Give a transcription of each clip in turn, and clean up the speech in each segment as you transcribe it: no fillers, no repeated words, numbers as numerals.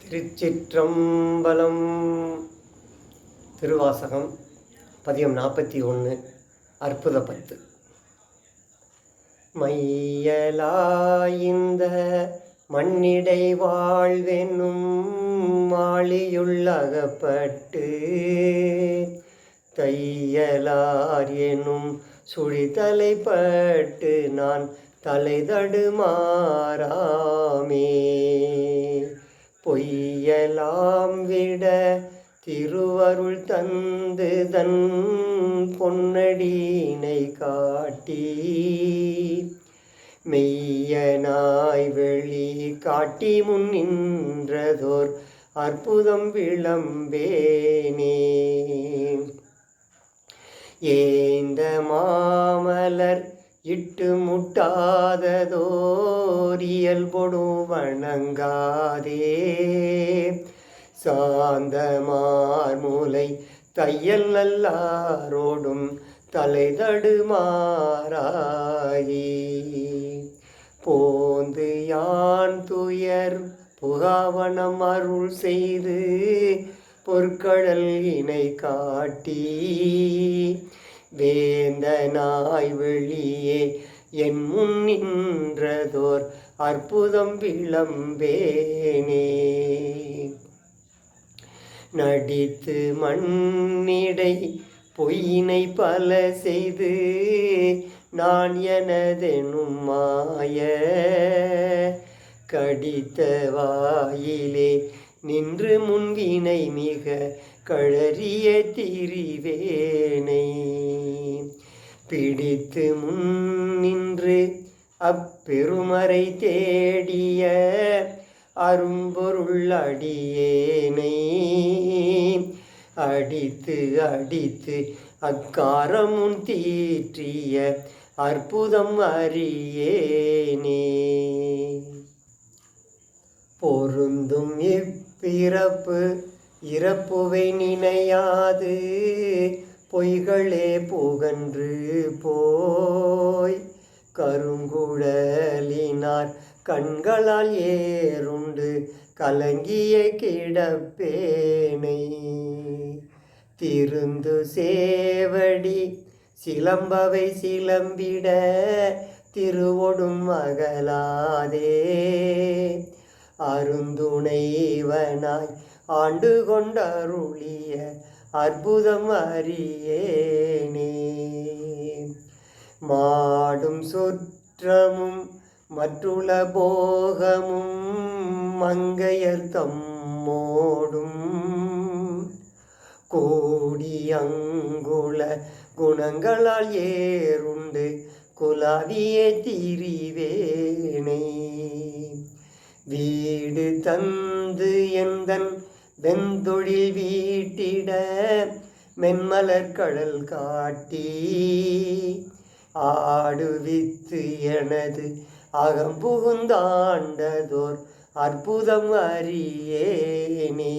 திருச்சிற்றம்பலம். திருவாசகம் பதியம் 41 அற்புத 10. மையலாய்ந்த மண்ணிடை வாழ்வெனும் மாளியுள்ளகப்பட்டு தையலார் எனும் சுழித்தலைப்பட்டு நான் தலைதடுமாறாமே. பொய்யலாம் விட திருவருள் தந்து தன் பொன்னடியினை காட்டி மெய்யனாய் வெளி காட்டி முன் நின்றதோர் அற்புதம் விளம்பேனே. ஏந்த மாமலர் இட்டு முட்டாததோர் இயல்பொடு வணங்காதே சாந்தமார் மூலை தையல் நல்லாரோடும் தலைதடுமாறாகி போந்து யான் துயர் புகாவனம் அருள் செய்து பொற்கடல் இணை காட்டி வேந்தனாய் வெளியே என் முன் நின்றதோர் அற்புதம் விளம்பேனே. நடித்து மண்ணிடை பொய்யினை பல செய்து நான் எனதெனும் மாய கடித்த வாயிலே நின்று முன்வினை மிக கழறிய திரிவேனை பிடித்து முன் நின்று அப்பெருமறை தேடிய அரும்பொருள் அடியேனை அடித்து அடித்து அக்காரமுன் தீற்றிய அற்புதம் அறியேனே. பொருந்தும் இப்பிறப்பு இறப்புவை நினையாது பொய்களே புகன்று போய் கருங்குழலினார் கண்களால் ஏறுண்டு கலங்கிய கிடப்பேனை திருந்து சேவடி சிலம்பவை சிலம்பிட திருவொடும் அகலாதே அருந்துணைவனாய் ஆண்டு கொண்டருளிய அற்புதம் அறியேனே. மாடும் சுற்றமும் மற்றுள போகமும் மங்கையர் தம்மோடும் கோடி அங்குள குணங்களால் ஏறுண்டு குலாவிய திரிவேனை வீடு தந்து எந்தன் வெந்தொழில் வீட்டிட மென்மலர் கடல் காட்டி ஆடுவித்து எனது அகம்புகுந்தாண்டதோர் அற்புதம் அறியேனே.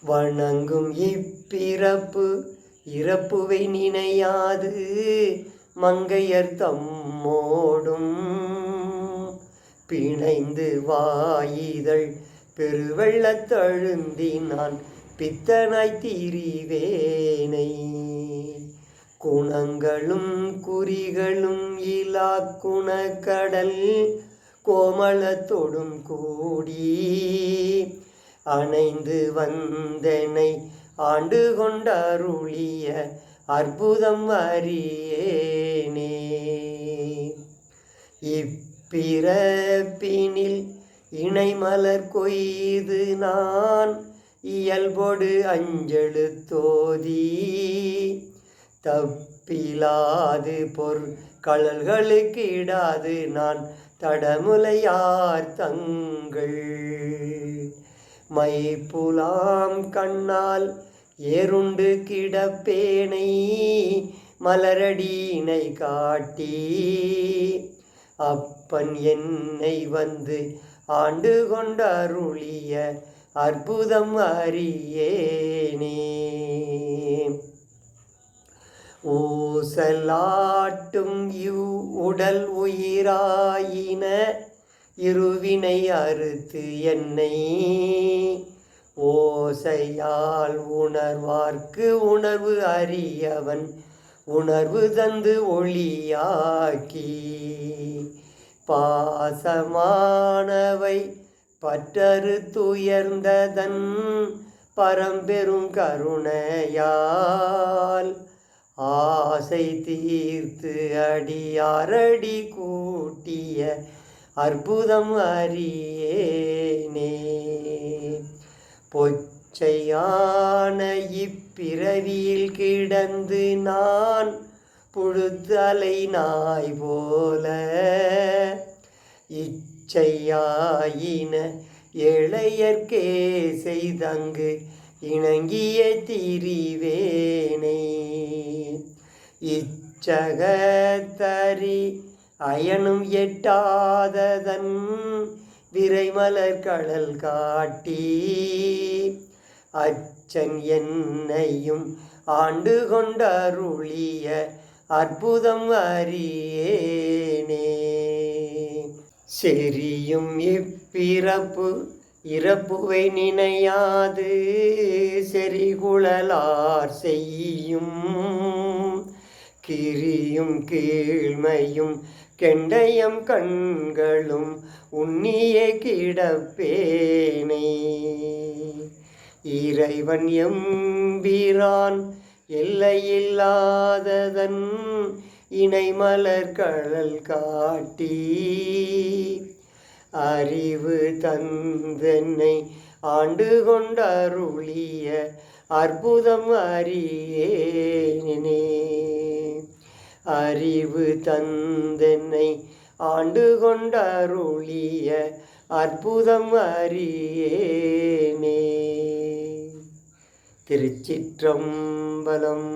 வணங்கும் இப்பிறப்பு இறப்புவை நினையாது மங்கையர் தம்மோடும் பிணைந்து வாயிதழ் பெருவெள்ளத்தழுந்தி நான் பித்தனாய் திரிவேனை குணங்களும் குறிகளும் இலா குணக்கடல் கோமளத்தொடும் கூடி அணைந்து வந்தனை ஆண்டு கொண்டருளிய அற்புதம் அறியேனே. இப்பிறப்பினில் இணைமலர் கொய்து நான் இயல்பொடு அஞ்செழுத்தோதி தப்பிலாது பொற்களல்களுக்கு இடாது நான் தடமுலையார் தங்கள் மைப்புலாம் கண்ணால் ஏறுண்டு கிடப்பேனை மலரடியினை காட்டி அப்பன் என்னை வந்து ஆண்டு கொண்டருளிய அற்புதம் அறியேனே. ஊசலாட்டும் இவ் உடல் உயிராயின இருவினை அறுத்து என்னை ஓசையால் உணர்வார்க்கு உணர்வு அறியவன் உணர்வு தந்து ஒளியாக்கி பாசமானவை பற்றறு துயர்ந்ததன் பரம்பெரும் கருணையால் ஆசை தீர்த்து அடியாரடி கூட்டிய அற்புதம் அறியேனே. பொச்சையான இப்பிறவியில் கிடந்து நான் புழுத்தலை நாய் போல இச்சையாயின இளையர்க்கே செய்தங்கு இணங்கிய திரிவேனை இச்சகத்தறி அயனும் எட்டாததன் விரைமலர் கடல் காட்டி அச்சன் என்னையும் ஆண்டு கொண்டருளிய அற்புதம் அறியேனே. செரியும் இப்பிறப்பு இறப்புவை நினையாது செறிகுழலார் செய்யும் கிரியும் கீழ்மையும் கெண்டயம் கண்களும் உன்னிய கிடப்பேனே. இறைவன் எம்பிரான் எல்லையில்லாததன் இணைமலர் கடல் காட்டி அறிவு தந்தென்னை ஆண்டு கொண்டருளிய அற்புதம் அறியேனே. அறிவு தந்தென்னை ஆண்டு கொண்டருளிய அற்புதம் அறியேனே. திருச்சிற்றம்பலம்.